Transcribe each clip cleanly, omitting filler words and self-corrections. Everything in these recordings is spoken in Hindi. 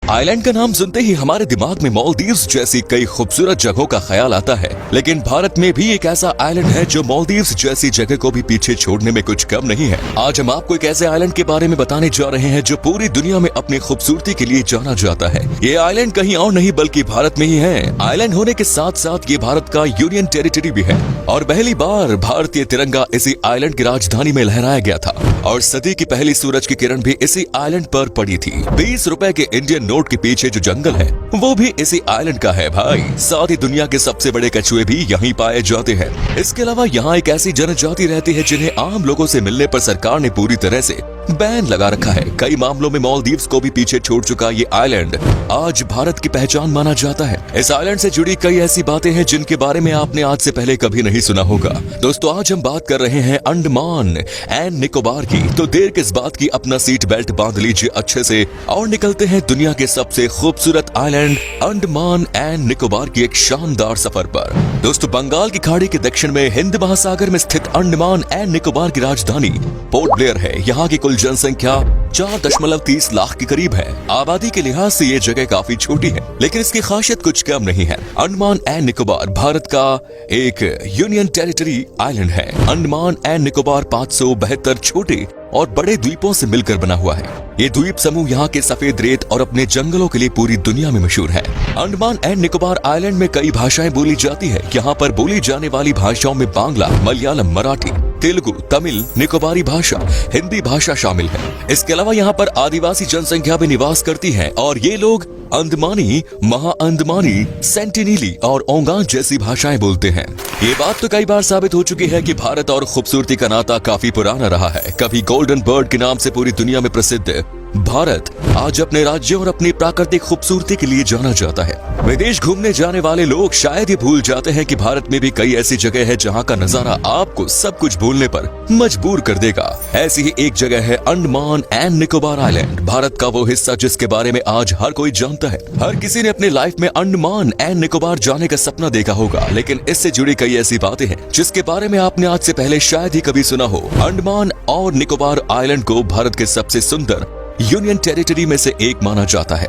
आइलैंड का नाम सुनते ही हमारे दिमाग में मालदीव्स जैसी कई खूबसूरत जगहों का ख्याल आता है, लेकिन भारत में भी एक ऐसा आइलैंड है जो मालदीव्स जैसी जगह को भी पीछे छोड़ने में कुछ कम नहीं है। आज हम आपको एक ऐसे आइलैंड के बारे में बताने जा रहे हैं जो पूरी दुनिया में अपनी खूबसूरती के लिए जाना जाता है। ये आइलैंड कहीं और नहीं बल्कि भारत में ही है। आइलैंड होने के साथ साथ ये भारत का यूनियन टेरिटरी भी है और पहली बार भारतीय तिरंगा इसी आइलैंड की राजधानी में लहराया गया था और सदी की पहली सूरज की किरण भी इसी आइलैंड पर पड़ी थी। 20 रुपए के इंडियन नोट के पीछे जो जंगल है वो भी इसी आइलैंड का है भाई। साथ ही दुनिया के सबसे बड़े कछुए भी यहीं पाए जाते हैं। इसके अलावा यहाँ एक ऐसी जनजाति रहती है जिन्हें आम लोगों से मिलने पर सरकार ने पूरी तरह से बैन लगा रखा है। कई मामलों में मालदीव्स को भी पीछे छोड़ चुका ये आइलैंड आज भारत की पहचान माना जाता है। इस आइलैंड से जुड़ी कई ऐसी बातें हैं जिनके बारे में आपने आज से पहले कभी नहीं सुना होगा। दोस्तों आज हम बात कर रहे हैं अंडमान एंड निकोबार की। तो देर किस बात की, अपना सीट बेल्ट बांध लीजिए अच्छे से और निकलते हैं दुनिया के सबसे खूबसूरत आइलैंड अंडमान एंड निकोबार की एक शानदार सफर पर। दोस्तों बंगाल की खाड़ी के दक्षिण में हिंद महासागर में स्थित अंडमान एंड निकोबार की राजधानी पोर्ट ब्लेयर है। यहाँ की कुल जनसंख्या 4.30 लाख के करीब है। आबादी के लिहाज से ये जगह काफी छोटी है, लेकिन इसकी खासियत कुछ कम नहीं है। अंडमान एंड निकोबार भारत का एक यूनियन टेरिटरी आइलैंड है। अंडमान एंड निकोबार 572 छोटे और बड़े द्वीपों से मिलकर बना हुआ है। ये द्वीप समूह यहाँ के सफेद रेत और अपने जंगलों के लिए पूरी दुनिया में मशहूर है। अंडमान एंड निकोबार आइलैंड में कई भाषाएं बोली जाती है। यहाँ पर बोली जाने वाली भाषाओं में बांग्ला, मलयालम, मराठी, तेलुगु, तमिल, निकोबारी भाषा, हिंदी भाषा शामिल है। इसके अलावा यहाँ पर आदिवासी जनसंख्या भी निवास करती है और ये लोग अंदमानी, महा अंदमानी, सेंटिनीली और ओंगान जैसी भाषाएं बोलते हैं। ये बात तो कई बार साबित हो चुकी है कि भारत और खूबसूरती का नाता काफी पुराना रहा है। कभी गोल्डन बर्ड के नाम से पूरी दुनिया में प्रसिद्ध भारत आज अपने राज्य और अपनी प्राकृतिक खूबसूरती के लिए जाना जाता है। विदेश घूमने जाने वाले लोग शायद ये भूल जाते हैं कि भारत में भी कई ऐसी जगह है जहाँ का नजारा आपको सब कुछ भूलने पर मजबूर कर देगा। ऐसी ही एक जगह है अंडमान एंड निकोबार आइलैंड, भारत का वो हिस्सा जिसके बारे में आज हर कोई जानता है। हर किसी ने अपने लाइफ में अंडमान एंड निकोबार जाने का सपना देखा होगा, लेकिन इससे जुड़ी कई ऐसी बातें हैं जिसके बारे में आपने आज से पहले शायद ही कभी सुना हो। अंडमान और निकोबार आइलैंड को भारत के सबसे सुंदर यूनियन टेरिटरी में से एक माना जाता है।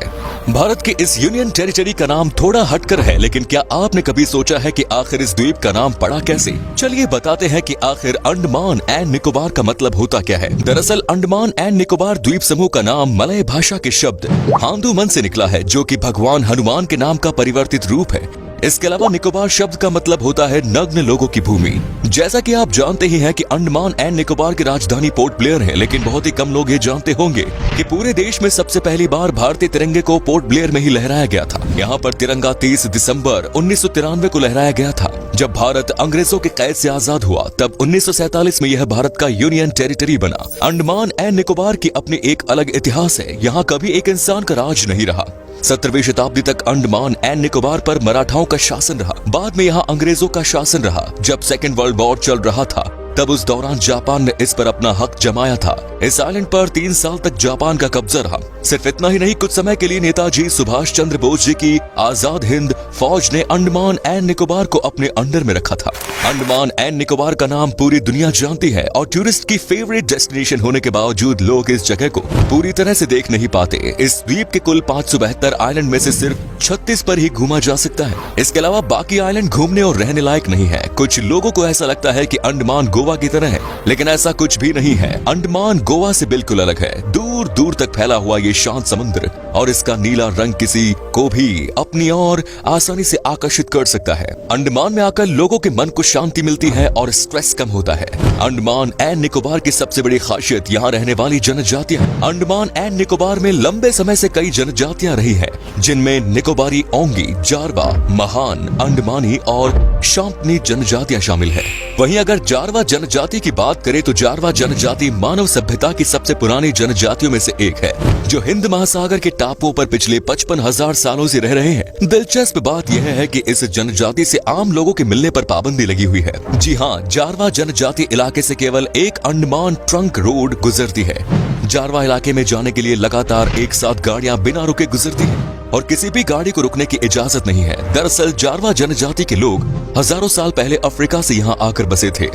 भारत के इस यूनियन टेरिटरी का नाम थोड़ा हटकर है, लेकिन क्या आपने कभी सोचा है कि आखिर इस द्वीप का नाम पड़ा कैसे? चलिए बताते हैं कि आखिर अंडमान एंड निकोबार का मतलब होता क्या है। दरअसल अंडमान एंड निकोबार द्वीप समूह का नाम मलय भाषा के शब्द हांदू मन से निकला है, जो कि भगवान हनुमान के नाम का परिवर्तित रूप है। इसके अलावा निकोबार शब्द का मतलब होता है नग्न लोगों की भूमि। जैसा कि आप जानते ही हैं कि अंडमान एंड निकोबार की राजधानी पोर्ट ब्लेयर है, लेकिन बहुत ही कम लोग ये जानते होंगे कि पूरे देश में सबसे पहली बार भारतीय तिरंगे को पोर्ट ब्लेयर में ही लहराया गया था। यहाँ पर तिरंगा 30 दिसंबर 1993 को लहराया गया था। जब भारत अंग्रेजों के कैद से आजाद हुआ तब 1947 में यह भारत का यूनियन टेरिटरी बना। अंडमान एंड निकोबार की अपनी एक अलग इतिहास है। यहाँ कभी एक इंसान का राज नहीं रहा। 17वीं शताब्दी तक अंडमान एंड निकोबार पर मराठाओं का शासन रहा। बाद में यहाँ अंग्रेजों का शासन रहा। जब सेकेंड वर्ल्ड वॉर चल रहा था तब उस दौरान जापान ने इस पर अपना हक जमाया था। इस आइलैंड पर 3 साल तक जापान का कब्जा रहा। सिर्फ इतना ही नहीं, कुछ समय के लिए नेताजी सुभाष चंद्र बोस जी की आजाद हिंद फौज ने अंडमान एंड निकोबार को अपने अंडर में रखा था। अंडमान एंड निकोबार का नाम पूरी दुनिया जानती है और टूरिस्ट की फेवरेट डेस्टिनेशन होने के बावजूद लोग इस जगह को पूरी तरह से देख नहीं पाते। इस द्वीप के कुल 572 आइलैंड में से सिर्फ 36 पर ही घूमा जा सकता है। इसके अलावा बाकी आइलैंड घूमने और रहने लायक नहीं है। कुछ लोगों को ऐसा लगता है कि अंडमान गोवा की तरह है, लेकिन ऐसा कुछ भी नहीं है। अंडमान गोवा से बिल्कुल अलग है। दूर दूर तक फैला हुआ ये शांत समुद्र और इसका नीला रंग किसी को भी अपनी ओर आसानी से आकर्षित कर सकता है। अंडमान में आकर लोगों के मन को शांति मिलती है और स्ट्रेस कम होता है। अंडमान एंड निकोबार की सबसे बड़ी खासियत यहाँ रहने वाली जनजातियां। अंडमान एंड निकोबार में लंबे समय से कई जनजातियां रही है, जिनमें निकोबारी, ओंगी, जारवा, महान, अंडमानी और शांतनी जनजातियां शामिल है। वहीं अगर जारवा जनजाति की बात करें तो जारवा जनजाति मानव सभ्यता की सबसे पुरानी जनजातियों में से एक है, जो हिंद महासागर के टापुओं पर पिछले 55,000 सालों से रह रहे हैं। दिलचस्प बात यह है कि इस जनजाति से आम लोगों के मिलने पर पाबंदी लगी हुई है। जी हाँ, जारवा जनजाति इलाके से केवल एक अंडमान ट्रंक रोड गुजरती है। जारवा इलाके में जाने के लिए लगातार एक साथ गाड़ियां बिना रुके गुजरती हैं और किसी भी गाड़ी को रुकने की इजाजत नहीं है। दरअसल जारवा जनजाति के लोग हजारों साल पहले अफ्रीका से यहाँ आकर बसे थे।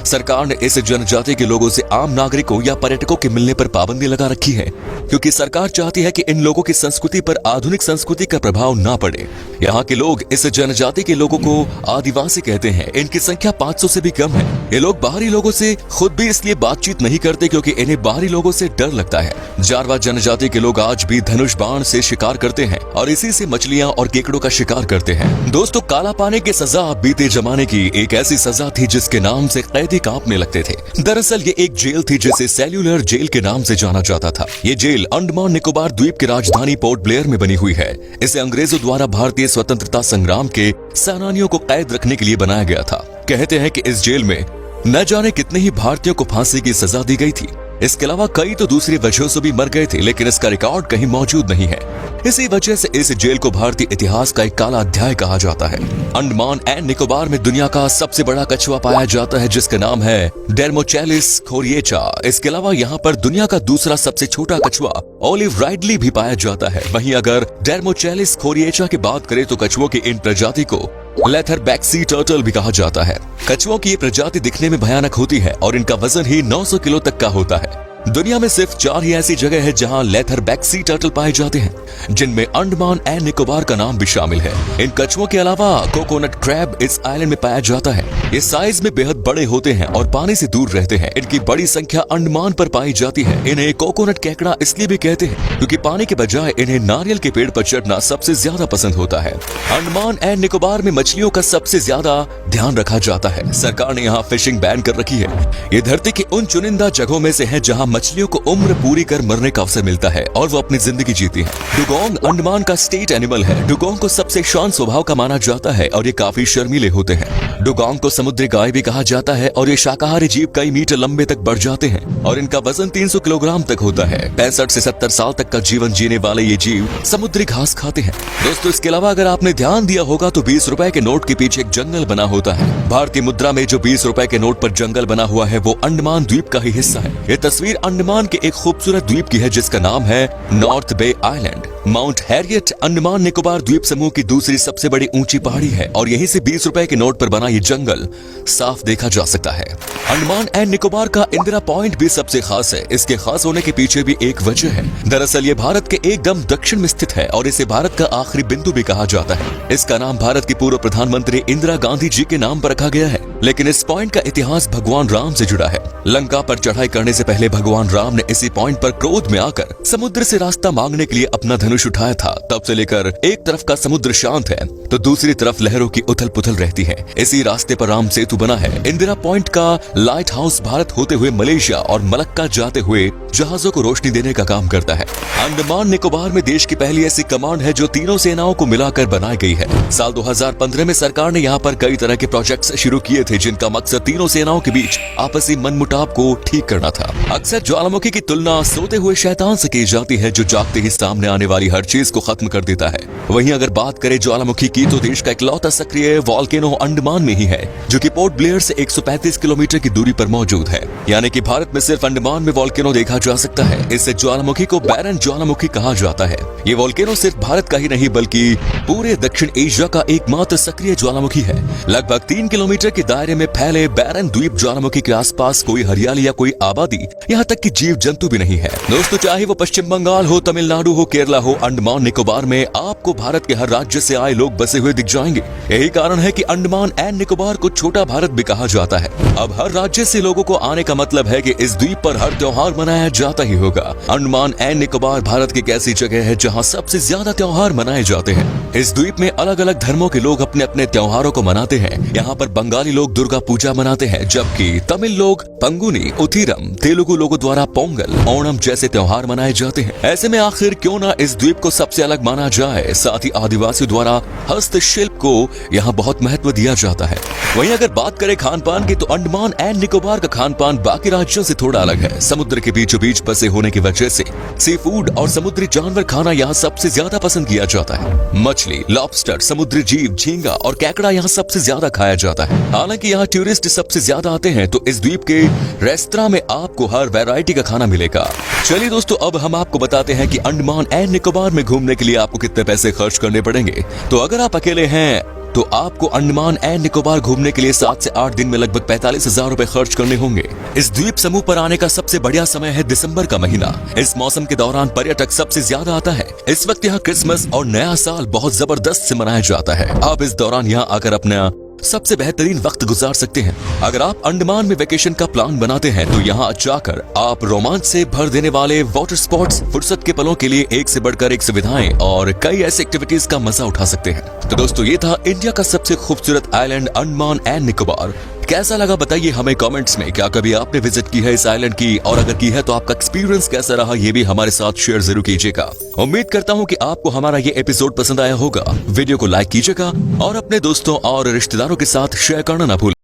सरकार ने इस जनजाति के लोगों से आम नागरिकों या पर्यटकों के मिलने पर पाबंदी लगा रखी है, क्योंकि सरकार चाहती है कि इन लोगों की संस्कृति पर आधुनिक संस्कृति का प्रभाव ना पड़े। यहाँ के लोग इस जनजाति के लोगों को आदिवासी कहते हैं। इनकी संख्या 500 से भी कम है। ये लोग बाहरी लोगों से खुद भी इसलिए बातचीत नहीं करते क्योंकि इन्हें बाहरी लोगों से डर लगता है। जारवा जनजाति के लोग आज भी धनुष बाण से शिकार करते हैं और इसी से मछलियां और केकड़ों का शिकार करते हैं। दोस्तों, काला पानी की सजा बीते जमाने की एक ऐसी सजा थी जिसके नाम से कैदी कांपने लगते थे। दरअसल ये एक जेल थी जिसे सेल्यूलर जेल के नाम से जाना जाता था। ये जेल अंडमान निकोबार द्वीप की राजधानी पोर्ट ब्लेयर में बनी हुई है। इसे अंग्रेजों द्वारा भारतीय स्वतंत्रता संग्राम के सेनानियों को कैद रखने के लिए बनाया गया था। कहते हैं कि इस जेल में न जाने कितने ही भारतीयों को फांसी की सजा दी गई थी। इसके अलावा कई तो दूसरी वजहों से भी मर गए थे, लेकिन इसका रिकॉर्ड कहीं मौजूद नहीं है। इसी वजह से इस जेल को भारतीय इतिहास का एक काला अध्याय कहा जाता है। अंडमान एंड निकोबार में दुनिया का सबसे बड़ा कछुआ पाया जाता है जिसका नाम है डेर्मोचेलिस खोरिएचा। इसके अलावा यहाँ पर दुनिया का दूसरा सबसे छोटा कछुआ ओलिव राइडली भी पाया जाता है। वहीं अगर डेर्मोचेलिस खोरिएचा की बात करें तो कछुओं की इन प्रजाति को लेथरबैक सी टर्टल भी कहा जाता है। कछुओं की ये प्रजाति दिखने में भयानक होती है और इनका वजन ही 900 किलो तक का होता है। दुनिया में सिर्फ 4 ही ऐसी जगह है जहां लेथरबैक सी टर्टल पाए जाते हैं, जिनमें अंडमान एंड निकोबार का नाम भी शामिल है। इन कछुओं के अलावा कोकोनट क्रैब इस आइलैंड में पाया जाता है। ये साइज में बेहद बड़े होते हैं और पानी से दूर रहते हैं। इनकी बड़ी संख्या अंडमान पर पाई जाती है। इन्हें कोकोनट केकड़ा इसलिए भी कहते हैं क्योंकि पानी के बजाय इन्हें नारियल के पेड़ पर चढ़ना सबसे ज्यादा पसंद होता है। अंडमान एंड निकोबार में मछलियों का सबसे ज्यादा ध्यान रखा जाता है। सरकार ने यहाँ फिशिंग बैन कर रखी है। ये धरती की उन चुनिंदा जगहों में से है जहाँ मछलियों को उम्र पूरी कर मरने का अवसर मिलता है और वो अपनी जिंदगी जीती है। डुगोंग अंडमान का स्टेट एनिमल है। डुगोंग को सबसे शांत स्वभाव का माना जाता है और ये काफी शर्मीले होते हैं। डुगोंग को समुद्री गाय भी कहा जाता है और ये शाकाहारी जीव कई मीटर लंबे तक बढ़ जाते हैं और इनका वजन 300 किलोग्राम तक होता है। 65 से 70 साल तक का जीवन जीने वाले ये जीव समुद्री घास खाते हैं। दोस्तों, इसके अलावा अगर आपने ध्यान दिया होगा तो 20 रुपए के नोट के पीछे एक जंगल बना होता है। भारतीय मुद्रा में जो 20 रुपए के नोट पर जंगल बना हुआ है वो अंडमान द्वीप का ही हिस्सा है। ये तस्वीर अंडमान के एक खूबसूरत द्वीप की है जिसका नाम है नॉर्थ बे आइलैंड। माउंट हैरियट अंडमान निकोबार द्वीप समूह की दूसरी सबसे बड़ी ऊंची पहाड़ी है और यहीं से 20 रुपए के नोट पर बना ये जंगल साफ देखा जा सकता है। अंडमान एंड निकोबार का इंदिरा पॉइंट भी सबसे खास है। इसके खास होने के पीछे भी एक वजह है। दरअसल ये भारत के एकदम दक्षिण में स्थित है और इसे भारत का आखिरी बिंदु भी कहा जाता है। इसका नाम भारत की पूर्व प्रधानमंत्री इंदिरा गांधी जी के नाम पर रखा गया है। लेकिन इस पॉइंट का इतिहास भगवान राम से जुड़ा है। लंका पर चढ़ाई करने से पहले भगवान राम ने इसी पॉइंट पर क्रोध में आकर समुद्र से रास्ता मांगने के लिए अपना धनुष उठाया था। तब से लेकर एक तरफ का समुद्र शांत है तो दूसरी तरफ लहरों की उथल पुथल रहती है। इसी रास्ते पर राम सेतु बना है। इंदिरा पॉइंट का लाइट हाउस भारत होते हुए मलेशिया और मलक्का जाते हुए जहाजों को रोशनी देने का काम करता है। अंडमान निकोबार में देश की पहली ऐसी कमांड है जो तीनों सेनाओं को मिलाकर बनाई गई है। साल 2015 में सरकार ने यहाँ पर कई तरह के प्रोजेक्ट्स शुरू किए थे जिनका मकसद तीनों सेनाओं के बीच आपसी मनमुटाव को ठीक करना था। अक्सर ज्वालामुखी की तुलना सोते हुए शैतान से की जाती है जो जागते ही सामने आने वाली हर चीज को खत्म कर देता है। वहीं अगर बात करें ज्वालामुखी की तो देश का इकलौता सक्रिय वॉल्केनो अंडमान में ही है जो कि पोर्ट ब्लेयर से 135 किलोमीटर की दूरी पर मौजूद है। यानी कि भारत में सिर्फ अंडमान में वॉल्केनो देखा जा सकता है। इससे ज्वालामुखी को बैरन ज्वालामुखी कहा जाता है। ये वॉल्केनो सिर्फ भारत का ही नहीं बल्कि पूरे दक्षिण एशिया का एकमात्र सक्रिय ज्वालामुखी है। लगभग 3 किलोमीटर के दायरे में फैले बैरन द्वीप ज्वालामुखी के आसपास कोई हरियाली या कोई आबादी, यहाँ तक कि जीव जंतु भी नहीं है। दोस्तों, चाहे वो पश्चिम बंगाल हो, तमिलनाडु हो, केरला हो, अंडमान निकोबार में आपको भारत के हर राज्य से आए लोग बसे हुए दिख जाएंगे। यही कारण है कि अंडमान एंड निकोबार को छोटा भारत भी कहा जाता है। अब हर राज्य से लोगों को आने का मतलब है कि इस द्वीप पर हर त्योहार मनाया जाता ही होगा। अंडमान एंड निकोबार भारत की एक ऐसी जगह है जहाँ सबसे ज्यादा त्योहार मनाए जाते हैं। इस द्वीप में अलग अलग धर्मों के लोग अपने अपने त्योहारों को मनाते हैं। यहाँ पर बंगाली लोग दुर्गा पूजा मनाते हैं जबकि तमिल लोग पंगुनी, उथिरम, तेलुगु लोगों द्वारा पोंगल, ओणम जैसे त्योहार मनाए जाते हैं। ऐसे में आखिर क्यों ना इस द्वीप को सबसे अलग माना जाए। साथ ही आदिवासियों द्वारा हस्तशिल्प को यहाँ बहुत महत्व दिया जाता है। वहीं अगर बात करें खान पान की तो अंडमान एंड निकोबार का खान पान बाकी राज्यों से थोड़ा अलग है। समुद्र के बीचों बीच बसे होने की वजह से सी फूड और समुद्री जानवर खाना यहाँ सबसे ज्यादा पसंद किया जाता है। मछली, लॉबस्टर, समुद्री जीव, झींगा और केकड़ा यहाँ सबसे ज्यादा खाया जाता है। हालांकि यहाँ टूरिस्ट सबसे ज्यादा आते हैं तो इस द्वीप के रेस्तरां में आपको हर वैरायटी का खाना मिलेगा। चलिए दोस्तों, अब हम आपको बताते हैं कि अंडमान एंड निकोबार में घूमने के लिए आपको कितने पैसे खर्च करने पड़ेंगे। तो अगर आप अकेले हैं तो आपको अंडमान एंड निकोबार घूमने के लिए 7 से 8 दिन में लगभग 45,000 रुपए खर्च करने होंगे। इस द्वीप समूह पर आने का सबसे बढ़िया समय है दिसंबर का महीना। इस मौसम के दौरान पर्यटक सबसे ज्यादा आता है। इस वक्त यहाँ क्रिसमस और नया साल बहुत जबरदस्त से मनाया जाता है। आप इस दौरान यहाँ आकर अपना सबसे बेहतरीन वक्त गुजार सकते हैं। अगर आप अंडमान में वेकेशन का प्लान बनाते हैं तो यहाँ जाकर आप रोमांच से भर देने वाले वाटर स्पॉट्स, फुर्सत के पलों के लिए एक से बढ़कर एक सुविधाएं और कई ऐसी एक्टिविटीज का मजा उठा सकते हैं। तो दोस्तों, ये था इंडिया का सबसे खूबसूरत आइलैंड अंडमान एंड निकोबार। कैसा लगा बताइए हमें कमेंट्स में। क्या कभी आपने विजिट की है इस आइलैंड की, और अगर की है तो आपका एक्सपीरियंस कैसा रहा ये भी हमारे साथ शेयर जरूर कीजिएगा। उम्मीद करता हूँ कि आपको हमारा ये एपिसोड पसंद आया होगा। वीडियो को लाइक कीजिएगा और अपने दोस्तों और रिश्तेदारों के साथ शेयर करना ना भूलें।